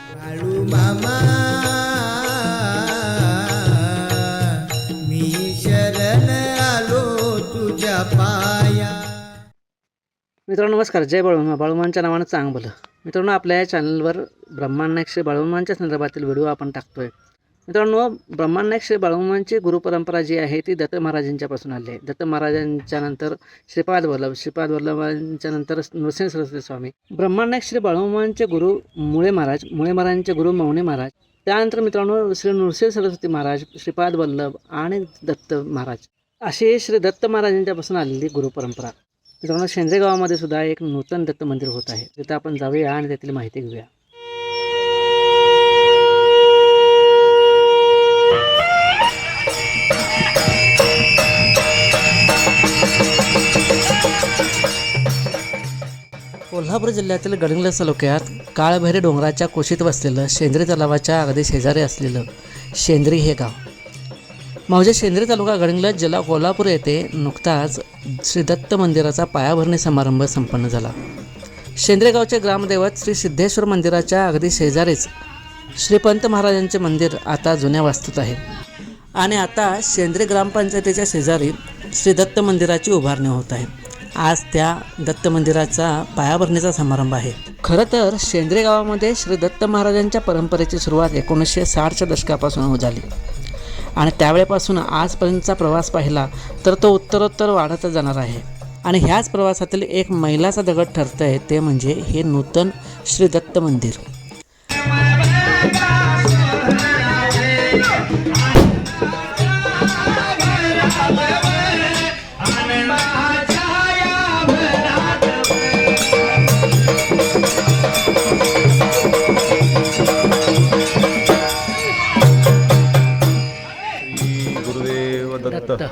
बाळू मामा मी शरण आलो तुझ्या पाया. मित्रांनो नमस्कार. जय बाळूमामा. बाळूमामांच्या नावानं चांग भलं. मित्रांनो आपल्या या चॅनलवर ब्रह्मांड नायक श्री बाळूमामांच्या संदर्भातील व्हिडिओ आपण टाकतोय. मित्रांनो ब्रह्मांड नायक श्री बाळूमामांची गुरुपरंपरा जी आहे ती दत्त महाराजांच्यापासून आली आहे. दत्त महाराजांच्या नंतर श्रीपाद वल्लभांच्या नंतर नृसिंह सरस्वती स्वामी. ब्रह्मांड नायक श्री बाळूमामांचे गुरु मुळे महाराजांचे गुरु मौनी महाराज. त्यानंतर मित्रांनो श्री नृसिंह सरस्वती महाराज, श्रीपाद वल्लभ आणि दत्त महाराज अशी श्री दत्त महाराजांच्यापासून आलेली गुरुपरंपरा. मित्रांनो शेंद्रे गावामध्ये सुद्धा एक नूतन दत्त मंदिर होत आहे. तिथे आपण जाऊया आणि त्यातील माहिती घेऊया. कोल्हापूर जिल्ह्यातील गडिंग्लज तालुक्यात काळभैरी डोंगराच्या कुशीत वसलेलं शेंद्री तलावाच्या अगदी शेजारी असलेलं शेंद्री हे गाव. म्हणजे शेंद्री तालुका गडिंग्लज जिल्हा कोल्हापूर येथे नुकताच श्री दत्त मंदिराचा पायाभरणी समारंभ संपन्न झाला. शेंद्रे गावचे ग्रामदैवत श्री सिद्धेश्वर मंदिराच्या अगदी शेजारीच श्रीपंत महाराजांचे मंदिर आता जुन्या वास्तूत आहे. आणि आता शेंद्रे ग्रामपंचायतीच्या शेजारी श्री दत्त मंदिराची उभारणी होत आहे. आज त्या दत्त मंदिराचा पायाभरणीचा समारंभ आहे. खरं तर शेंद्रे गावामध्ये श्री दत्त महाराजांच्या परंपरेची सुरुवात 1960च्या दशकापासून झाली आणि त्यावेळेपासून आजपर्यंतचा प्रवास पाहिला तर तो उत्तरोत्तर वाढत जाणार आहे. आणि ह्याच प्रवासातील एक मैलाचा दगड ठरतं आहे ते म्हणजे हे नूतन श्री दत्त मंदिर. दत्त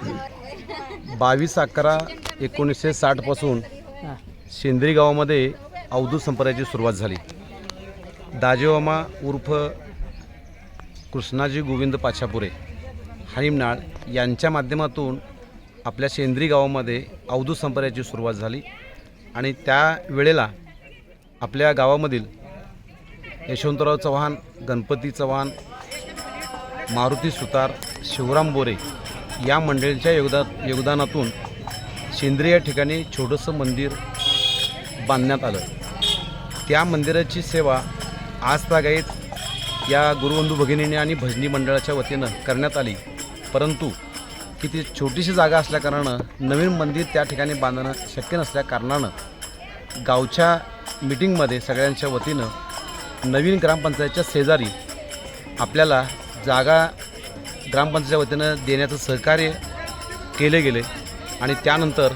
22/11/1960 पासून शेंद्री गावामध्ये अवधूत संप्रदायाची सुरुवात झाली. दाजेमामा उर्फ कृष्णाजी गोविंद पाछापुरे हानिमनाळ यांच्या माध्यमातून आपल्या शेंद्री गावामध्ये अवधूत संप्रदायाची सुरुवात झाली. आणि त्या वेळेला आपल्या गावामधील यशवंतराव चव्हाण, गणपती चव्हाण, मारुती सुतार, शिवराम बोरे या मंडळींच्या योगदानातून शेंद्री या ठिकाणी छोटंसं मंदिर बांधण्यात आलं. त्या मंदिराची सेवा आजतागायत या गुरुबंधू भगिनीने आणि भजनी मंडळाच्या वतीनं करण्यात आली. परंतु की ती छोटीशी जागा असल्याकारणानं नवीन मंदिर त्या ठिकाणी बांधणं शक्य नसल्या कारणानं गावच्या मीटिंगमध्ये सगळ्यांच्या वतीनं नवीन ग्रामपंचायतच्या शेजारी आपल्याला जागा ग्रामपंचायतीच्या वतीनं देण्याचं सहकार्य केले गेले. आणि त्यानंतर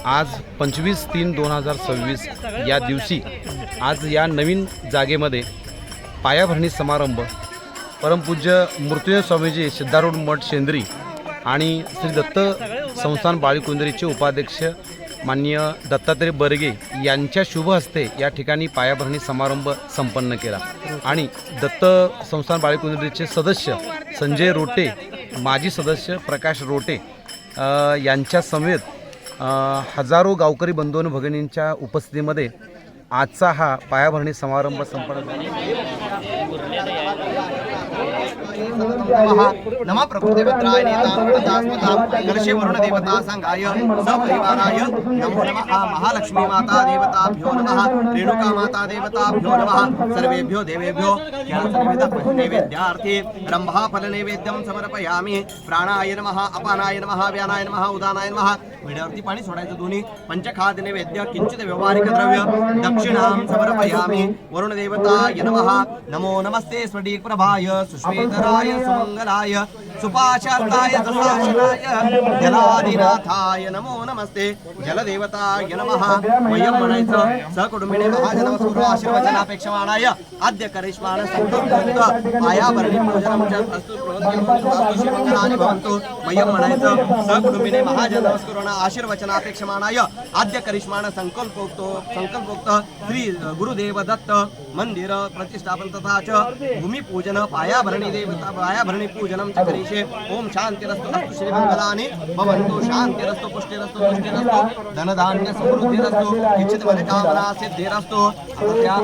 आज 25/3/2026 या दिवशी आज या नवीन जागेमध्ये पायाभरणी समारंभ परमपूज्य मूर्तिदेव स्वामीजी सिद्धारूढ मठ शेंद्री आणि श्री दत्त संस्थान बाळीकुंदरीचे उपाध्यक्ष माननीय दत्तात्रय बर्गे यांच्या शुभ हस्ते या ठिकाणी पायाभरणी समारंभ संपन्न केला. आणि दत्त संस्थान बाळीकुंदरीचे सदस्य संजय रोटे, माजी सदस्य प्रकाश रोटे यांच्या समेत हजारो गावकरी बंधू आणि भगिनींच्या उपस्थितीमध्ये आजचा हा पायाभरणी समारंभ संपन्न झाला. नमः प्रकृतिवित्राय नेतास्मतां वरुण देवता संघाय सपरिवाराय नमो नमः. महालक्ष्मी माता देवताभ्यो नमः. रेणुका माता देवताभ्यो नमः. सर्वेभ्यो देवेभ्यो नैवेद्यार्थी रंभा फल नैवेद्यम समर्पयामि. प्राणाय नमः, अपानाय नमः, व्यानाय नमः, उदानाय नमः. विड्यावरती पाणी सोडायचं दोन्ही. पंचखाद्य नैवेद्य किंचित व्यवहारिक द्रव्य दक्षिणां समर्पयामि. वरुण देवताय नमः. नमो नमस्ते स्फटिक प्रभाय सुश्वेतराय सुमंगलाय सुपाशार्ताय दशाशनाय जलादिनाथाय नमो नमस्ते. जलदेवताय नमः. वयं म्हणायचं सहकुटुंबिने महाजनवस्कुरो आशीर्वचनापेक्षमाणाय आद्य करिष्माण संकल्पयुक्त पायाभरणी पूजनं च अस्तु प्रवृत्ति मंगलानि भवन्तु. वयं म्हणायचं सहकुटुंबिने महाजनवस्कुरो आशीर्वचनापेक्षमाणाय आद्य करिष्माण संकल्पोक्त श्री गुरुदेव दत्त मंदिर प्रतिष्ठापन तथा च भूमिपूजन पायाभरणी देवता पायाभरणी पूजनं च करिष्ये. ओम शांतिरस्तु अस्तु श्रीमंगलानि भवन्तु. शांतिरस्तु पुष्टिरस्तु तुष्टिरस्तु धनधान्य समृद्धिरस्तु इच्छित मनोकामना सिद्धिरस्तु. आता त्या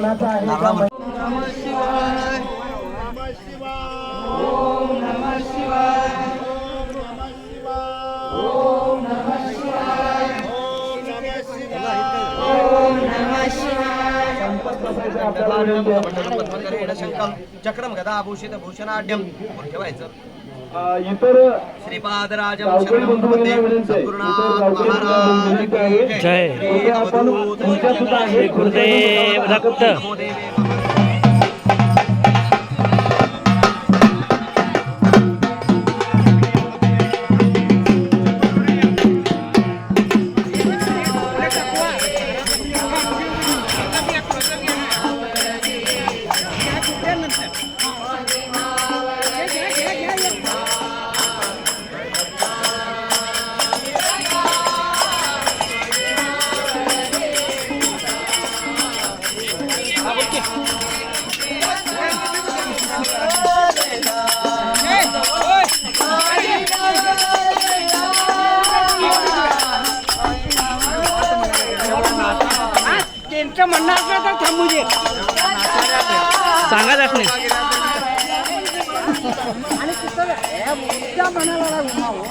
शंकम चक्रम गदा आभूषित भूषणाढ्यम ठेवायचं. इतर श्रीपादराजम शरणं वंदे सद्गुरुनाथ महाराज की जय. श्री अवधूत श्री गुरुदेव दत्त. नमो देवे. त्यांचं म्हणणं असलं तर थांबू दे. सांगा दाखले. आणि तिथं त्या मनाला घुमावं.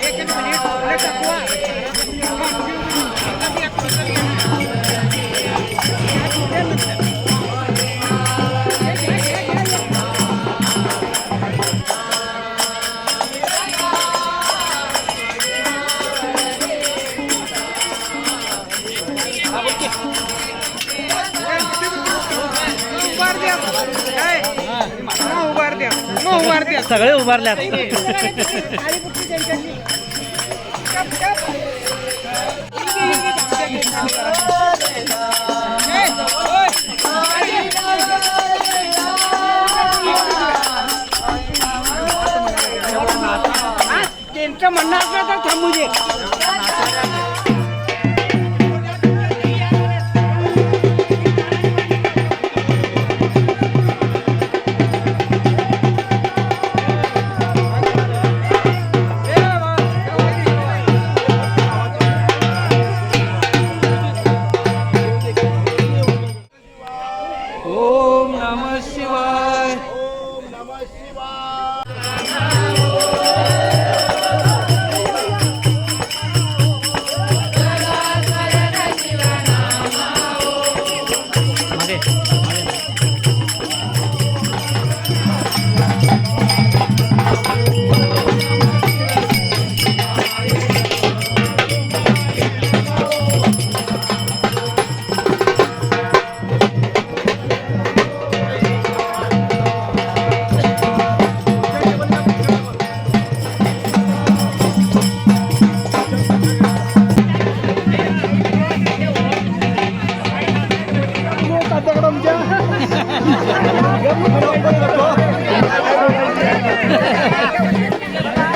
एक मिनिट पुढे टाकवा. उभार द्या. सगळे उभारल्यात. त्यांचं म्हणणं असलं तर थांबू दे. ओम नमः शिवाय.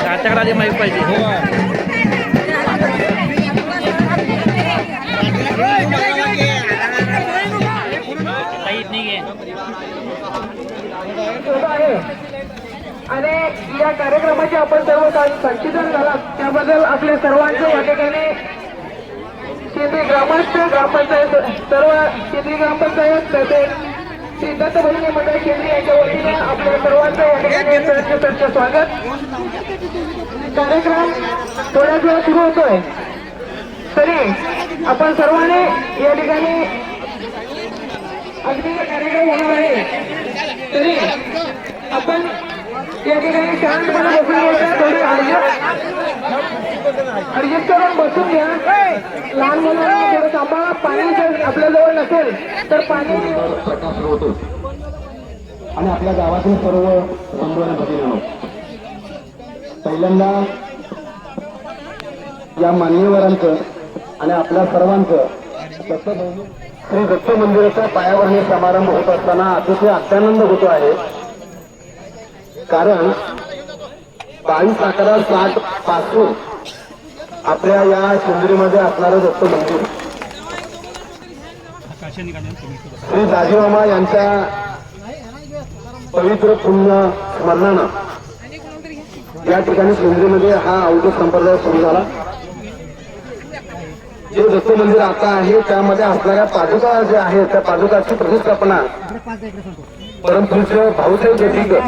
तात्याकडे आधी माहीत पाहिजे. आणि या कार्यक्रमाचे आपण सर्व साक्षीदार झाला त्याबद्दल आपल्या सर्वांचं या ठिकाणी शेती ग्रामस्थ ग्रामपंचायत सर्व शेती ग्रामपंचायत तसेच श्री दत्त भगिनी मंडळ केंद्रीय यांच्या वतीने आपल्या सर्वांचं या ठिकाणी सहर्ष स्वागत. कार्यक्रम थोड्याच वेळ सुरू होतोय तरी आपण सर्वांनी या ठिकाणी अगदी कार्यक्रम होणार आहे तरी आपण या ठिकाणी शांतपणे बसून घ्यायचं. थोडी ऍडजस्ट करून बसून घ्या. लहान मुलांना थोडं सांभाळा. पाणी जर आपल्याजवळ नसेल तर पाणी प्रकाश होतो आणि आपल्या गावातील सर्व बंधू आणि भगिनींनो, पहिल्यांदा या मान्यवरांचं आणि आपल्या सर्वांचं श्री दत्त मंदिराचा पायाभरणी समारंभ होत असताना अतिशय अत्यानंद होतो आहे. कारण 22/11/60 पासून आपल्या या शेंद्रीमध्ये असणारं दत्त मंदिर श्री दाजीमामा यांच्या पवित्र पुण्य स्मरणानं या ठिकाणी शेंद्रीमध्ये हा अवधूत संप्रदाय सुरू झाला. जे दत्त मंदिर आता आहे त्यामध्ये असणाऱ्या पादुका ज्या आहेत त्या पादुकाची प्रतिष्ठापना परमपूज्य भाऊसाहेब जतीकर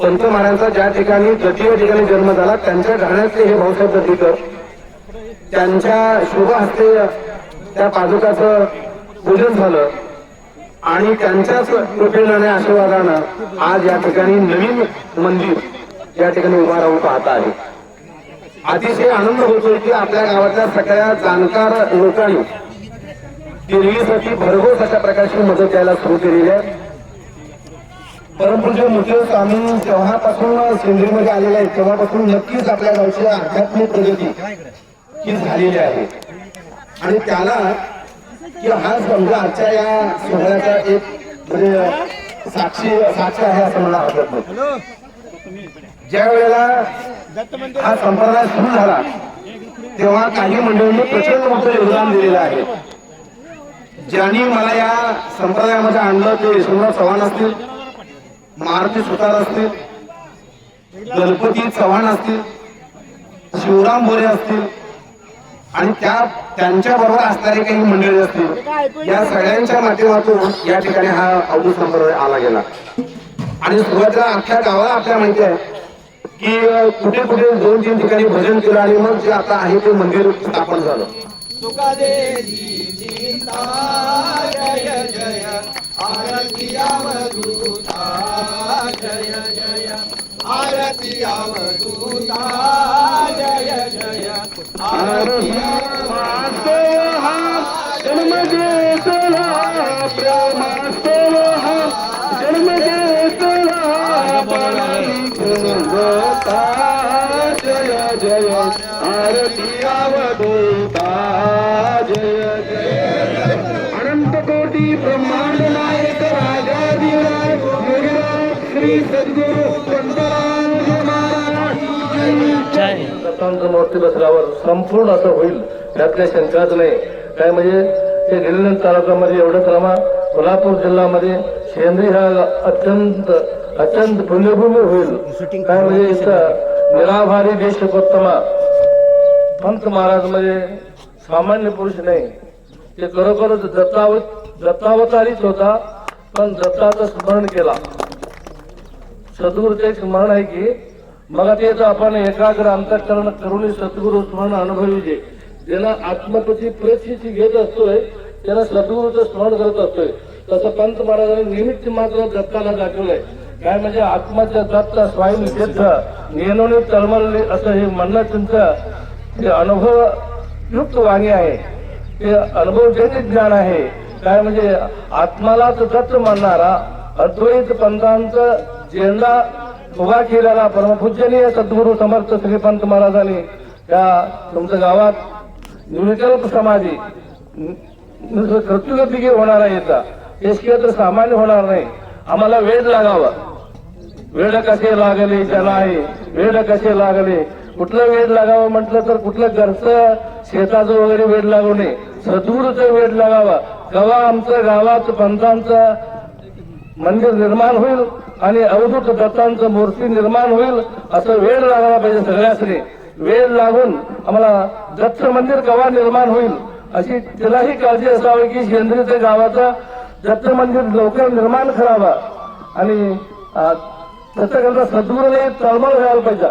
पंत महाराजांचा ज्या ठिकाणी जती या ठिकाणी जन्म झाला त्यांच्या घराण्यातले हे भाऊसाहेब जतीकर त्यांच्या शुभ हस्ते त्या पादुकाचं पूजन झालं आणि त्यांच्याच कृपेनं आणि आशीर्वादानं आज या ठिकाणी नवीन मंदिर या ठिकाणी उभा राहून पाहत आहे. अतिशय आनंद होतोय की आपल्या गावातल्या सगळ्या जाणकार लोकांनी देवीसाठी भरघोस अशा प्रकारची मदत द्यायला सुरू केलेली आहे. परमपूज्य मुख्य स्वामी जेव्हापासून सिंधीमध्ये आलेले आहेत तेव्हापासून नक्कीच आपल्या गावची आध्यात्मिक प्रगती ही झालेली आहे आणि त्याला की हा समजा आजच्या या सोहळ्याचा एक म्हणजे साक्षी आहे असं मला हरकत नाही. ज्या वेळेला हा संप्रदाय सुरू झाला तेव्हा काही मंडळींनी प्रचंड मोठं योगदान दिलेलं आहे. ज्यांनी मला या संप्रदायामध्ये आणलं ते यशवंतराव चव्हाण असतील, मारुती सुतार असतील, गणपती चव्हाण असतील, शिवराम बोरे असतील आणि त्यांच्या बरोबर असणारे काही मंडळी असतील. या सगळ्यांच्या माध्यमातून या ठिकाणी हा अवधूत संप्रदाय आला गेला आणि सुरुवातीला अख्ख्या गावाला आपल्याला माहिती आहे की कुठे कुठे 2-3 ठिकाणी भजन केलं आणि मग जे आता आहे ते मंदिर स्थापन झालं. अनंत कोटी ब्रह्मांड नायक राजाधिराज श्री सद्गुरु दत्तांचं मूर्ती बसल्यावर संपूर्ण असं होईल त्यातल्या शंकाच नाही. काय म्हणजे हे गिरणी तालुक्यामध्ये एवढंच रमा कोल्हापूर जिल्ह्यामध्ये शेंद्री हा अत्यंत पुण्यभूमी होईल. काय म्हणजे इथं निराभारी देशोत्तमा पंत महाराज म्हणजे सामान्य पुरुष नाही, ते खरोखरच दत्तावतारीच होता पण दत्ताचं स्मरण केला. सद्गुरूचं एक स्मरण आहे की मग तेच आपण एकाग्र अंतःकरण करून सद्गुरू स्मरण अनुभवी ज्याला आत्मपती परिस्थिती घेत असतोय त्याला सद्गुरूचं स्मरण करत असतोय. तसं पंत महाराजांनी निमित्त मात्र दत्ताला दाखवलंय. काय म्हणजे आत्माच्या दत्त स्वयं सिद्ध नेनोने तळमळले असं हे म्हणणं तुमचं ते अनुभवयुक्त वाणी आहे, ते अनुभवजन्य ज्ञान आहे. काय म्हणजे आत्मालाच दत्त मानणारा अद्वैत पंथांचा झेंडा उभा केलेला परमपूजनीय सद्गुरू समर्थ श्रीपंत महाराजांनी त्या तुमच्या गावात निर्विकल्प समाधी कर्तृत्वपैकी होणारा येता हे तर सामान्य होणार नाही. आम्हाला वेळ लागावा. वेळ कसे लागले जनाई वेळ कसे लागले. कुठलं वेळ लागावं म्हटलं तर कुठलं घरचं शेताचं वगैरे वेळ लागू नये, सद्गुरूचं वेळ लागावा. केव्हा आमचं गावात पंथांचं मंदिर निर्माण होईल आणि अवधूत दत्तांचं मूर्ती निर्माण होईल असं वेळ लागायला पाहिजे. सगळ्यासनी वेळ लागून आम्हाला दत्त मंदिर केव्हा निर्माण होईल अशी तिलाही काळजी असावी की शेंद्रीच्या गावाचं दत्त मंदिर लवकर निर्माण करावा आणि त्याच्याकरता सद्गुरूने तळमळ व्हायला पाहिजे.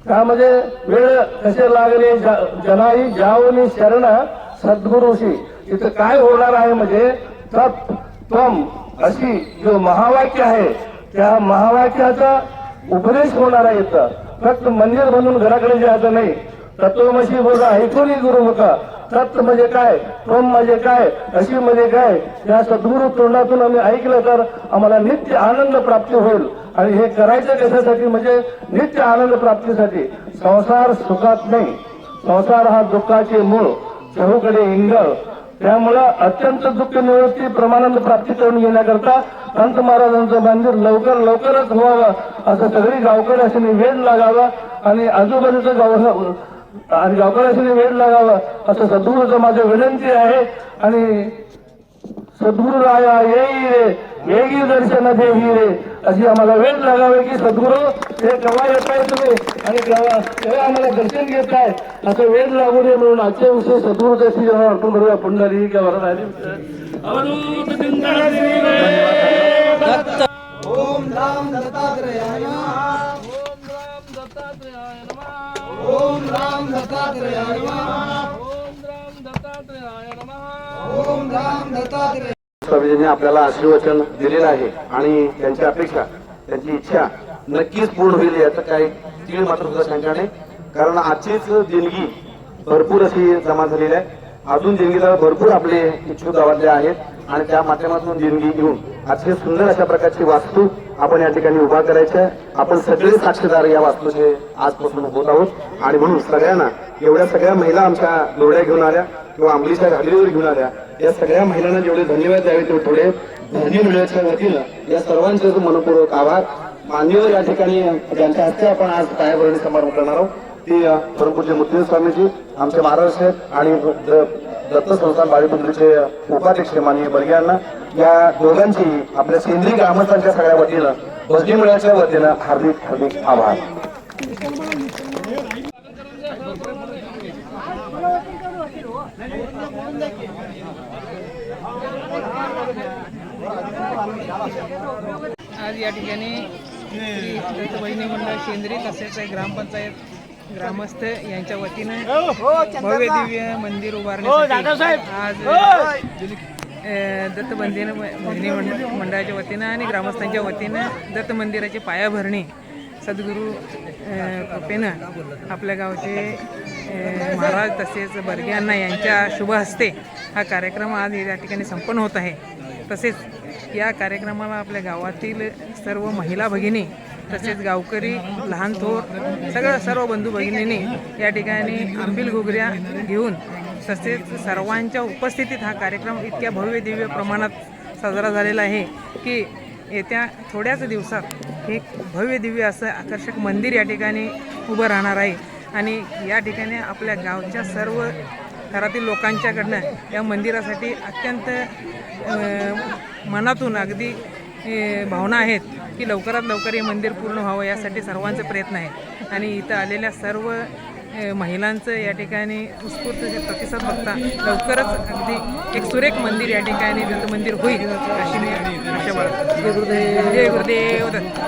का म्हणजे वेळ कसे लागले जनाई जाऊनी शरण सद्गुरूशी. इथं काय होणार आहे म्हणजे तप त्वम अशी जो महावाक्य आहे त्या महावाक्याचा उपदेश होणार आहे. इथं फक्त मंदिर बनवून घराकडे जायचं नाही. तत्वमशी बोला ऐकून गुरुमुखा. तत्व म्हणजे काय, त्वम म्हणजे काय, अशी म्हणजे काय, या सद्गुरू तोंडातून आम्ही ऐकलं तर आम्हाला नित्य आनंद प्राप्ती होईल. आणि हे करायचं कशासाठी म्हणजे नित्य आनंद प्राप्तीसाठी. संसार सुखात नाही, संसार हा दुःखाचे मूळ, चहूकडे इंगळ. त्यामुळं अत्यंत दुःख निवृत्ती परमानंद प्राप्ती करून घेण्याकरता पंत महाराजांचं मंदिर लवकरच व्हावं असं सगळी गावकऱ्याशी वेळ लागावा आणि आजूबाजूचं गावकऱ्याशी वेळ लागावा असं सद्गुरूचं माझी विनंती आहे. आणि सद्गुरू राया येई रे वेगी दर्शन देवी रे अशी आम्हाला वेळ लागावे की सद्गुरू हे केव्हा येत आहे तुम्ही आणि तेव्हा आम्हाला दर्शन घेत आहे असं वेळ लागू नये म्हणून आजच्या विषयी सद्गुरूच्या श्रीचरणावर अर्पण करूया. पुंडली किंवा वरदानी ओम राम दत्तात्रेयाय नमः. ओम राम दत्तात्रेयाय नमः. ओम राम दत्तात्रेय. स्वामीजींनी आपल्याला आशीर्वचन दिलेलं आहे आणि त्यांची अपेक्षा, त्यांची इच्छा नक्कीच पूर्ण होईल याचं काही तीळ मात्र सुद्धा शंका नाही. कारण आजचीच देणगी भरपूर अशी जमा झालेली आहे. अजून देणगीदार भरपूर आपले इच्छुक गावातले आहेत आणि त्या माध्यमातून देणगी घेऊन अशी सुंदर अशा प्रकारची वास्तू आपण या ठिकाणी उभा करायच्या. आपण सगळे साक्षीदार या वास्तूचे आजपासून होत आहोत आणि म्हणून सगळ्यांना, एवढ्या सगळ्या महिला आमच्या जोड्या घेऊन आल्या किंवा आंबलीच्या घागरीवर घेऊन आल्या, या सगळ्या महिलांना जेवढे धन्यवाद द्यावे तेवढे थोडे धन्य मिळण्याच्या वतीनं या सर्वांचे मनपूर्वक आभार. मान्यवर या ठिकाणी ज्यांच्या हस्ते आपण आज पायाभरणी समारंभ करणार आहोत ती परमपूज्य मुत्तेज स्वामीजी, आमचे महाराज आणि दत्त संस्थान बाळीपुंद्रीचे उपाध्यक्ष माननीय बर्गे यांना, या दोघांची आपल्या सेंद्रिय ग्रामस्थांच्या सगळ्या वतीनं, भजनी मंडळाच्या वतीनं हार्दिक हार्दिक आभार. आज या ठिकाणी बहिणी मंडळ शेंद्री तसेच ग्रामपंचायत ग्रामस्थ यांच्या वतीनं भव्य दिव्य मंदिर उभारण्यासाठी आज दत्त बहिणी मंडळाच्या वतीनं आणि ग्रामस्थांच्या वतीनं दत्त मंदिराची पायाभरणी सद्गुरू कृपेनं आपल्या गावचे महाराज तसेच बर्गे अण्णा यांच्या शुभ हस्ते हा कार्यक्रम आज या ठिकाणी संपन्न होत आहे. तसेच या कार्यक्रमाला आपल्या गावातील सर्व महिला भगिनी तसेच गावकरी, लहान थोर सर्व बंधू भगिनींनी या ठिकाणी आंबील घुगऱ्या घेऊन तसेच सर्वांच्या उपस्थितीत हा कार्यक्रम इतक्या भव्य दिव्य प्रमाणात साजरा झालेला आहे की येत्या थोड्याच दिवसात एक भव्य दिव्य असं आकर्षक मंदिर या ठिकाणी उभं राहणार आहे. आणि या ठिकाणी आपल्या गावच्या सर्व घरातील लोकांच्याकडनं या मंदिरासाठी अत्यंत मनातून अगदी भावना आहेत की लवकरात लवकर हे मंदिर पूर्ण व्हावं यासाठी सर्वांचे प्रयत्न आहेत. आणि इथं आलेल्या सर्व महिलांचं या ठिकाणी उत्स्फूर्त प्रतिसाद बघता लवकरच अगदी एक सुरेख मंदिर या ठिकाणी दत्त मंदिर होईल अशी मी आशा बाळगतो. जय गुरुदेव. जय गुरुदेव दत्त.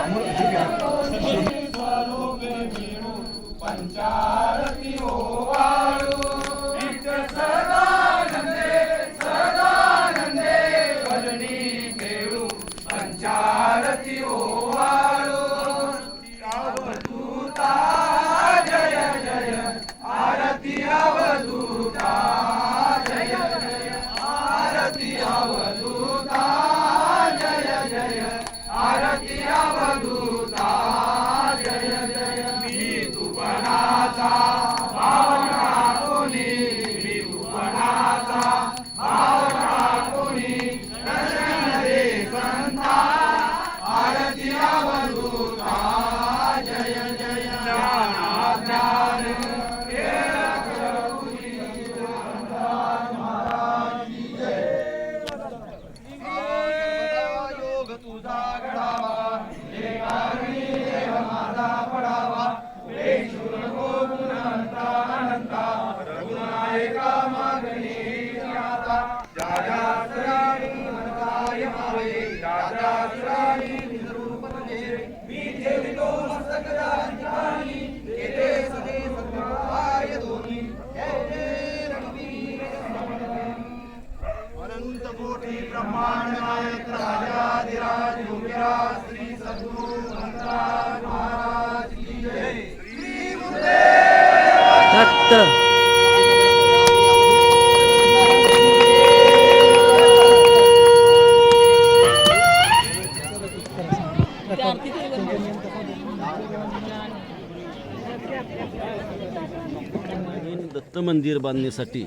दत्त मंदिर बांधण्यासाठी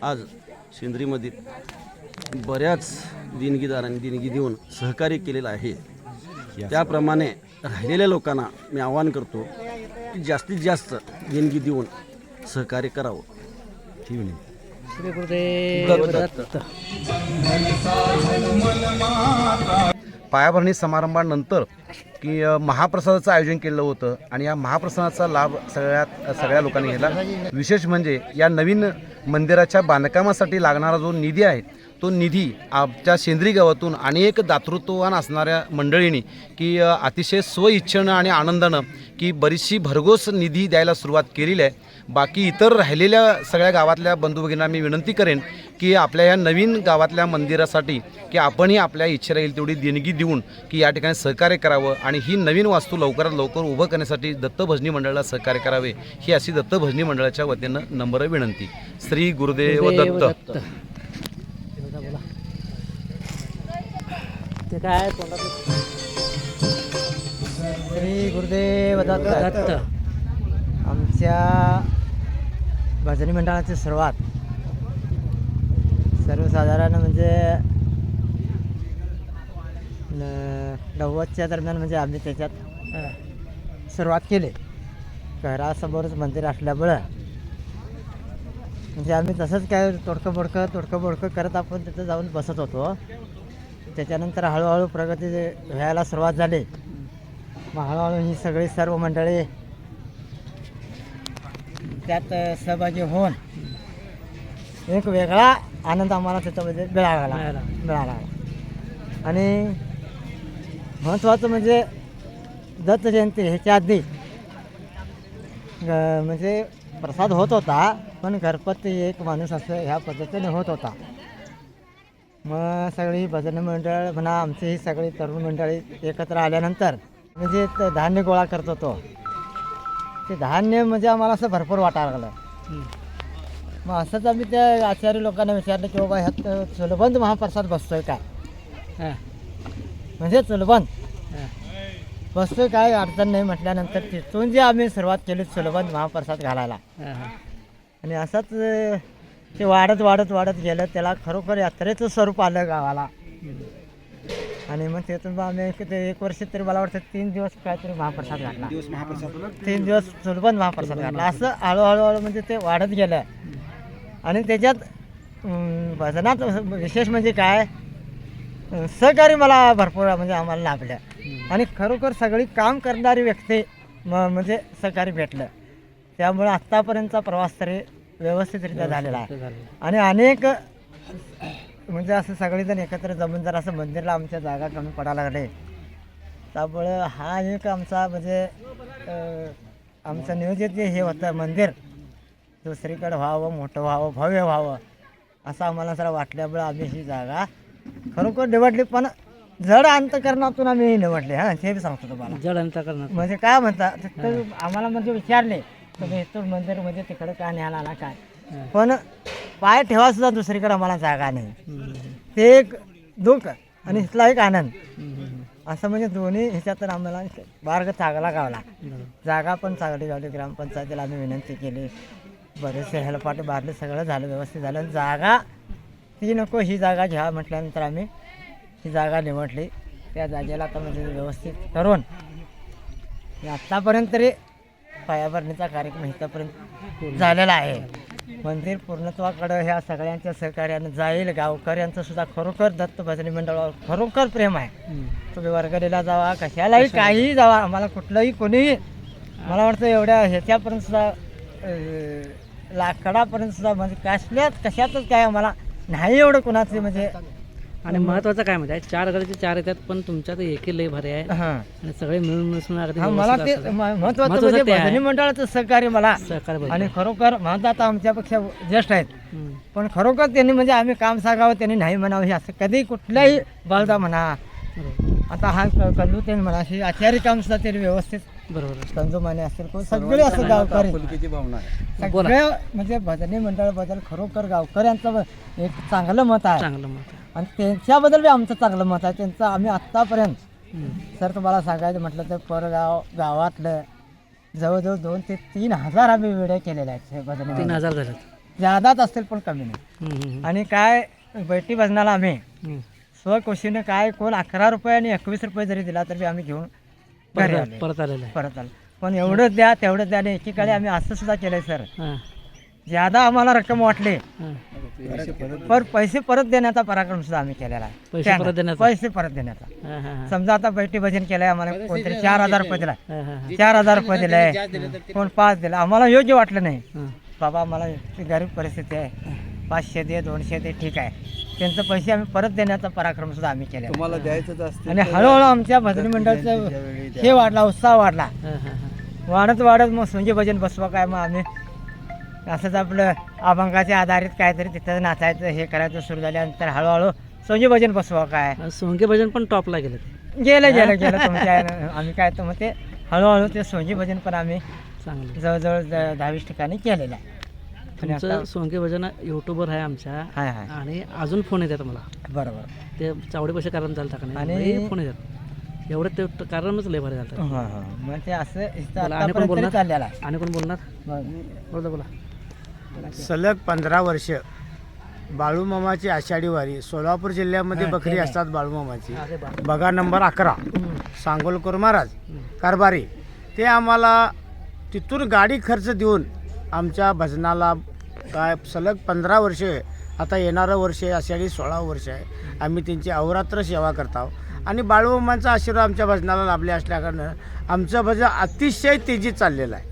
आज शेंद्रीमध्ये बऱ्याच देणगीदारांनी देणगी देऊन सहकार्य केलेलं आहे. त्याप्रमाणे राहिलेल्या लोकांना मी आवाहन करतो की जास्तीत जास्त देणगी देऊन सहकार्य करावं. ही विनंती. श्री गुरुदेव दत्त. पायाभरणी समारंभानंतर की महाप्रसादाचं आयोजन केलं होतं आणि या महाप्रसादाचा लाभ सगळ्या लोकांनी घेतला. विशेष म्हणजे या नवीन मंदिराच्या बांधकामासाठी लागणारा जो निधी आहे तो निधी आमच्या शेंद्री गावातून अनेक दातृत्ववान असणाऱ्या मंडळींनी की अतिशय स्वइच्छेनं आणि आनंदानं की बरीचशी भरघोस निधी द्यायला सुरुवात केलेली आहे. बाकी इतर राहिलेल्या सगळ्या गावातल्या बंधू भगिनींना मी विनंती करेन की आपल्या या नवीन गावातल्या मंदिरासाठी की आपणही आपल्या इच्छा राहील तेवढी देणगी देऊन की या ठिकाणी सहकार्य करावं आणि ही नवीन वास्तू लवकरात लवकर उभं करण्यासाठी दत्त भजनी मंडळाला सहकार्य करावे ही अशी दत्त भजनी मंडळाच्या वतीनं नम्र विनंती. श्री गुरुदेव दत्त. ते काय श्री गुरुदेव दत्त. आमच्या भजनी मंडळाची सुरुवात सर्वसाधारण म्हणजे 90च्या दरम्यान म्हणजे आम्ही त्याच्यात सुरुवात केली. घरासमोरच मंदिर असल्यामुळं म्हणजे आम्ही तसंच काय तोडकं बोडकं करत आपण तिथं जाऊन बसत होतो. त्याच्यानंतर हळूहळू प्रगती व्हायला सुरुवात झाली. मग हळूहळू ही सगळी सर्व मंडळी त्यात सहभागी होऊन एक वेगळा आनंद आम्हाला त्याच्यामध्ये मिळाला. आणि महत्त्वाचं म्हणजे दत्त जयंती ह्याच्या आधी म्हणजे प्रसाद होत होता पण घरपती एक माणूस असं ह्या पद्धतीने होत होता. मग सगळी भजन मंडळ म्हणा आमची ही सगळी तरुण मंडळी एकत्र आल्यानंतर म्हणजे धान्य गोळा करत होतो. ते धान्य म्हणजे आम्हाला असं भरपूर वाटायला लागलं. मग असंच आम्ही त्या आचार्य लोकांना विचारलं की बाबा ह्यात चुलबंद महाप्रसाद बसतोय काय, म्हणजे चुलबंद बसतोय काय अडचण नाही म्हटल्यानंतर तिथून जे आम्ही सुरुवात केली चुलबंद महाप्रसाद घालायला. आणि असंच ते वाढत गेलं. त्याला खरोखर यात्रेचं स्वरूप आलं गावाला. आणि मग तिथून आम्ही ते 1 वर्ष तरी मला वाटतं 3 दिवस काहीतरी महाप्रसाद घातला. 3 दिवस चुलबंद महाप्रसाद घातला. असं हळूहळू म्हणजे ते वाढत गेलं. आणि त्याच्यात भजनात विशेष म्हणजे काय सहकारी मला भरपूर म्हणजे आम्हाला लाभल्या. आणि खरोखर सगळी काम करणारी व्यक्ती म्हणजे सहकारी भेटलं. त्यामुळे आत्तापर्यंतचा प्रवास तरी व्यवस्थितरित्या झालेला आहे. आणि अनेक म्हणजे असं सगळेजण एकत्र जमून जर असं मंदिरला आमच्या जागा कमी पडायला लागले. त्यामुळं हा एक आमचा म्हणजे आमचं नियोजित जे हे होतं मंदिर दुसरीकडे व्हावं, मोठं व्हावं, भव्य व्हावं असं आम्हाला जरा वाटल्यामुळं आम्ही ही जागा खरोखर निवडली. पण जड अंतकरणातून आम्ही निवडली. हां हे बी सांगतो तुम्हाला. जड अंतकरणात म्हणजे काय म्हणतात तर आम्हाला म्हणजे विचारले तुम्ही इथून मंदिर म्हणजे तिकडं काय न्यायला आला काय, पण पाय ठेवा सुद्धा दुसरीकडे आम्हाला जागा नाही. ते एक दुःख आणि इथला एक आनंद असं म्हणजे दोन्ही ह्याच्यातून आम्हाला मार्ग चांगला गावला. जागा पण चांगली गावली. ग्रामपंचायतीला आम्ही विनंती केली, बरेचसे हेलपाटे बारले, सगळं झालं व्यवस्थित झालं. जागा ती नको ही जागा घ्या म्हटल्यानंतर आम्ही ही जागा निवडली. त्या जागेला आता म्हणजे व्यवस्थित करून आत्तापर्यंत तरी पायाभरणीचा कार्यक्रम इथंपर्यंत झालेला आहे. मंदिर पूर्णत्वाकडं ह्या सगळ्यांच्या सहकार्यानं जाईल. गावकऱ्यांचं सुद्धा खरोखर दत्त भजनी मंडळावर खरोखर प्रेम आहे. तुम्ही वर्गणीला जावा, कशालाही काहीही जावा, आम्हाला कुठलंही कोणीही मला वाटतं एवढ्या ह्याच्यापर्यंत सुद्धा लाकडापर्यंत सुद्धा म्हणजे कशातच काय आम्हाला नाही एवढं कोणाचे म्हणजे. आणि महत्वाचं काय म्हणजे 4 गडचे 4 येतात पण तुमच्यात एकही लय भारी आहे. हां आणि सगळे मिळून मिसळून अगदी मला ते महत्वाचं म्हणजे भजनी मंडळाचं सहकार्य मला सहकार्य. आणि खरोखर माझं आता आमच्यापेक्षा ज्येष्ठ आहेत पण खरोखर त्यांनी म्हणजे आम्ही काम सांगावं त्यांनी नाही म्हणावं हे असं कधी कुठल्याही बळदा म्हणा आता हा कल्लू त्यांनी म्हणा हे आचार्य काम सुद्धा त्यांनी व्यवस्थित बरोबर संजोमाने असेल कोण सगळे असं गावकरी सगळ्या म्हणजे भजनी मंडळाबद्दल खरोखर गावकऱ्यांचं एक चांगलं मत आहे. चांगलं मत आणि त्यांच्याबद्दल बी आमचं चांगलं मत आहे. त्यांचं आम्ही आत्तापर्यंत सर तुम्हाला सांगायचं म्हटलं तर गावातलं जवळजवळ 2 ते 3 हजार आम्ही व्हिडिओ केलेले आहेत. भजनी 3000 झालं ज्यादाच असतील पण कमी नाही. आणि काय बैठी भजनाला आम्ही स्वखुशीनं काय कोण 11 रुपये आणि 21 रुपये जरी दिला तरी आम्ही घेऊन घरी आलो. परत आलेलं आहे. परत आलो. पण एवढंच द्या तेवढंच द्या. आणि एकेकाळी आम्ही असं सुद्धा केलं आहे सर ज्यादा आम्हाला रक्कम वाटली हां. पर पैसे परत देण्याचा पराक्रम सुद्धा आम्ही केलेला आहे. पैसे त्यानं परत देण्याचा? पैसे परत देण्याचा. हां, हां, हां. समजा आता बैठी भजन केलंय आम्हाला कोणतरी 4,000 रुपये दिला, हां, हां, हां. 4,000 रुपये दिले, कोण 5 दिला, आम्हाला योग्य वाटलं नाही. हां. बाबा आम्हाला इतकी गरीब परिस्थिती आहे, 500 दे 200 दे ठीक आहे, त्यांचं पैसे आम्ही परत देण्याचा पराक्रम सुद्धा आम्ही केला. तुम्हाला द्यायचंच असतं आणि हळूहळू आमच्या भजनी मंडळाचं हे वाढला, उत्साह वाढला. हां, हां, हां. वाढत मग सोंगे भजन बसवा काय, मग आम्ही असंच आपलं अभंगाच्या आधारित काहीतरी तिथं नाचायचं हे करायचं सुरू झाल्यानंतर हळूहळू सोंगे भजन बसवा काय सोंगे भजन पण टॉपला गेले. गेलं तुमच्या आम्ही काय तर मग ते हळूहळू ते सोंगे भजन पण आम्ही चांगलं. जवळजवळ 10-20 ठिकाणी केलेलं आहे. आणि तुमचं आता सोंगे भजन यूट्यूबवर आहे आमच्या. हाय आणि अजून फोन येतात मला. बरोबर. ते चावडे पैसे कारण चालतं का आणि- नाही, फोन येतात. एवढं ते कारणच लय भारी झालं. मग ते असं इथं बोला, आणि कोण आतापर्यंत बोलणार? चाललेलं आहे. आणि कोण बोलणार? मग बोला. सलग 15 वर्ष बाळूमामाची आषाढी वारी सोलापूर जिल्ह्यामध्ये बकरी असतात. बाळूमामाची बघा नंबर 11 सांगोलकर महाराज कारभारी ते आम्हाला तिथून गाडी खर्च देऊन आमच्या भजनाला काय सलग 15 वर्ष, आता येणारं वर्ष आहे आषाढी 16 वर्ष आहे, आम्ही त्यांची अहोरात्र सेवा करतो. आणि बाळूमामांचा आशीर्वाद आमच्या भजनाला लाभले असल्याकारणानं आमचं भजन अतिशय तेजीत चाललेलं आहे.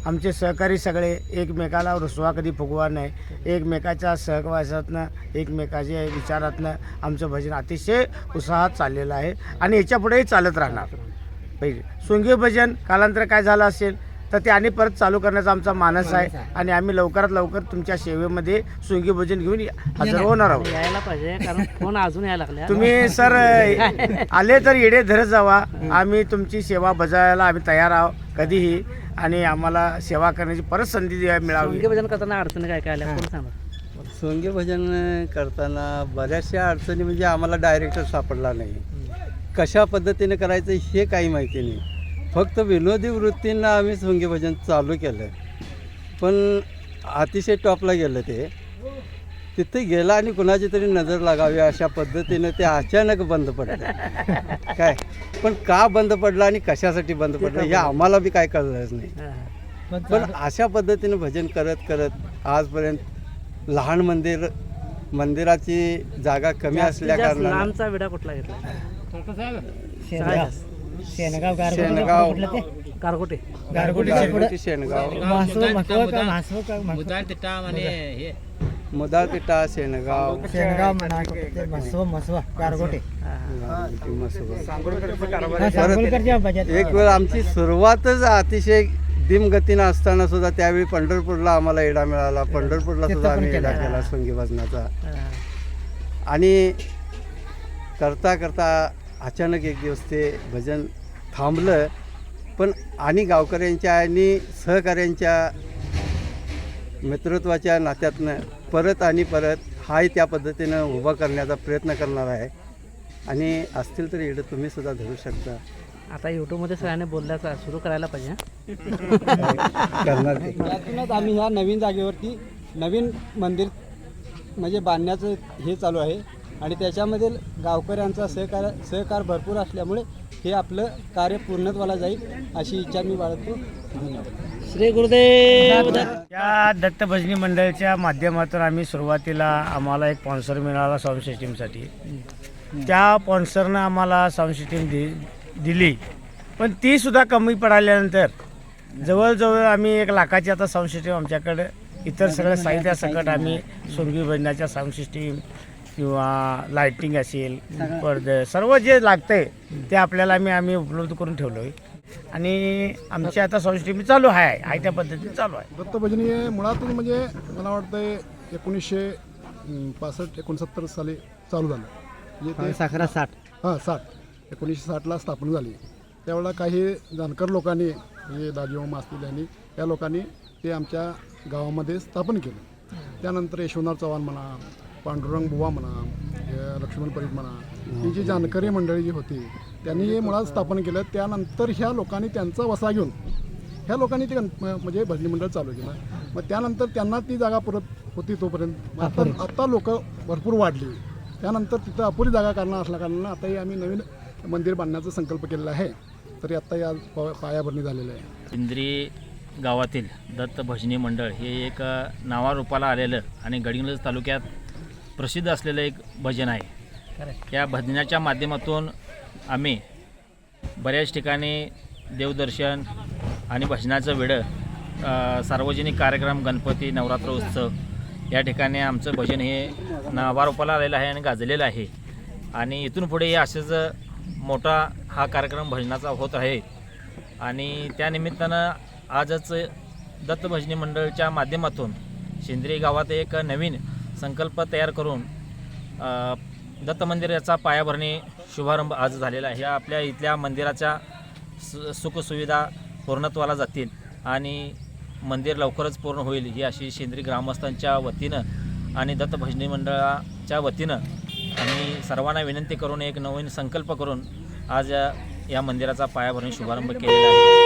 आमचे सहकारी सगळे एकमेकाला रुसवा कधी फुगवा नाही, एकमेकाच्या सहवासातनं एकमेकाच्या विचारातनं आमचं भजन अतिशय उत्साहात चाललेलं आहे आणि याच्यापुढेही चालत राहणार. पहिले सोंगे भजन कालांतर काय झालं असेल तर ते आणि परत चालू करण्याचा आमचा मानस आहे आणि आम्ही लवकरात लवकर तुमच्या सेवेमध्ये सोंगे भजन घेऊन हजर होणार आहोत. यायला पाहिजे कारण फोन अजून यायला लागले. तुम्ही सर आले तर येडे धरत जावा, आम्ही तुमची सेवा बजावायला आम्ही तयार आहोत कधीही आणि आम्हाला सेवा करण्याची परत संधी मिळावी. सोंगे भजन करताना अडचणी काय काय आल्या कोण सांगा? सोंगे भजन करताना बऱ्याचशा अडचणी म्हणजे आम्हाला डायरेक्टर सापडला नाही, कशा पद्धतीने करायचं हे काही माहिती नाही. फक्त विनोदी वृत्तींना आम्ही सोंगे भजन चालू केलं, पण अतिशय टॉपला गेलं. ते तिथे गेला आणि कुणाची तरी नजर लागावी अशा पद्धतीनं ते अचानक बंद पडलं. काय पण का बंद पडलं आणि कशासाठी बंद पडलं हे आम्हाला बी काय कळलंच नाही. पण अशा पद्धतीनं भजन करत करत आजपर्यंत लहान मंदिराची जागा कमी असल्या कारणानं लांबचा विडा कुठला घेतला? शेनगाव शेनगाव. कुठलं ते कारकोटे. गारगोटीच्या पुढं शेणगाव मुदाळपिटा शेणगाव शेनगाव म्हणा ते मसवा गारगोटे. सांगोलकरच्या बजात एक वेळ आमची सुरुवातच अतिशय दिमगतीनं असताना सुद्धा त्यावेळी पंढरपूरला आम्हाला येडा मिळाला. पंढरपूरला सुद्धा आम्ही येडा केला सोंगे भजनाचा. आणि करता करता अचानक एक दिवस ते भजन थांबलं, पण आणि गावकऱ्यांच्या आणि सहकाऱ्यांच्या मित्रत्वाच्या नात्यातनं परत आणि परत हाही त्या पद्धतीनं उभा करण्याचा प्रयत्न करणार आहे. आणि असतील तर इकडे तुम्ही सुद्धा धरू शकता. आता यूट्यूबमध्ये सगळ्यांनी बोलल्याचा सुरू करायला पाहिजे. करणार ते. यातूनच आम्ही ह्या नवीन जागेवरती नवीन मंदिर म्हणजे बांधण्याचं हे चालू आहे आणि त्याच्यामध्ये गावकऱ्यांचा सहकार भरपूर असल्यामुळे हे आपलं कार्य पूर्णत्वाला जाईल अशी इच्छा मी बाळगतो. धन्यवाद. श्री गुरुदेव. या दत्त भजनी मंडळाच्या माध्यमातून आम्ही सुरुवातीला आम्हाला एक स्पॉन्सर मिळाला साऊंड सिस्टीमसाठी. त्या स्पॉन्सरनं आम्हाला साऊंड सिस्टीम दिली, पण ती सुद्धा कमी पडाल्यानंतर जवळजवळ आम्ही 1 लाखाची आता साऊंड सिस्टीम आमच्याकडे इतर सगळं साहित्यासकट आम्ही सोंगी भजनाच्या साऊंड सिस्टीम किंवा लायटिंग असेल पडदे सर्व जे लागतंय ते आपल्याला आम्ही उपलब्ध करून ठेवलो आहे आणि आमची आता साऊंड सिस्टीम चालू आहे त्या पद्धतीने चालू आहे. दत्त भजनी हे मुळातून म्हणजे मला वाटतं 1965-69 साली चालू झालं. म्हणजे ते 60 1960ला स्थापन झाली. त्यावेळेला काही जाणकार लोकांनी म्हणजे दाजीमामा असतील यांनी या लोकांनी ते आमच्या गावामध्ये स्थापन केलं. त्यानंतर यशवंतराव चव्हाण म्हणा, पांडुरंग बुवा म्हणा, लक्ष्मण परीख म्हणा, ही जी जाणकारी मंडळी जी होती त्यांनी हे मुळात स्थापन केलं. त्यानंतर ह्या लोकांनी त्यांचा वसा घेऊन ह्या लोकांनी ते म्हणजे भजनी मंडळ चालू केलं. मग त्यानंतर त्यांना ती जागा परत होती तोपर्यंत आता लोक भरपूर वाढली. त्यानंतर तिथं अपुरी जागा कारणं असल्या कारणानं आताही आम्ही नवीन मंदिर बांधण्याचा संकल्प केलेला आहे. तरी आत्ता या पायाभरणी झालेलं आहे. सेंद्री गावातील दत्त भजनी मंडळ हे एक नावारूपाला आलेलं आणि गडिंग्लज तालुक्यात प्रसिद्ध असलेलं एक भजन आहे. या भजनाच्या माध्यमातून आम्ही बऱ्याच ठिकाणी देवदर्शन आणि भजनाचं वेळं, सार्वजनिक कार्यक्रम, गणपती, नवरात्र उत्सव या ठिकाणी आमचं भजन हे नावारूपाला आलेलं आहे आणि गाजलेलं आहे. आणि इथून पुढे असेच मोठा हा कार्यक्रम भजनाचा होत आहे. आणि त्यानिमित्तानं आजच दत्त भजनी मंडळच्या माध्यमातून शेंद्री गावात एक नवीन संकल्प तयार करून दत्त मंदिराचा पायाभरणी शुभारंभ आज झालेला आहे. आपल्या इथल्या मंदिराच्या सुखसुविधा पूर्णत्वाला जातील आणि मंदिर लवकरच पूर्ण होईल ही अशी शेंद्री ग्रामस्थांच्या वतीनं आणि दत्त भजनी मंडळाच्या वतीनं आम्ही सर्वांना विनंती करून एक नवीन संकल्प करून आज या मंदिराचा पायाभरणी शुभारंभ केलेला आहे.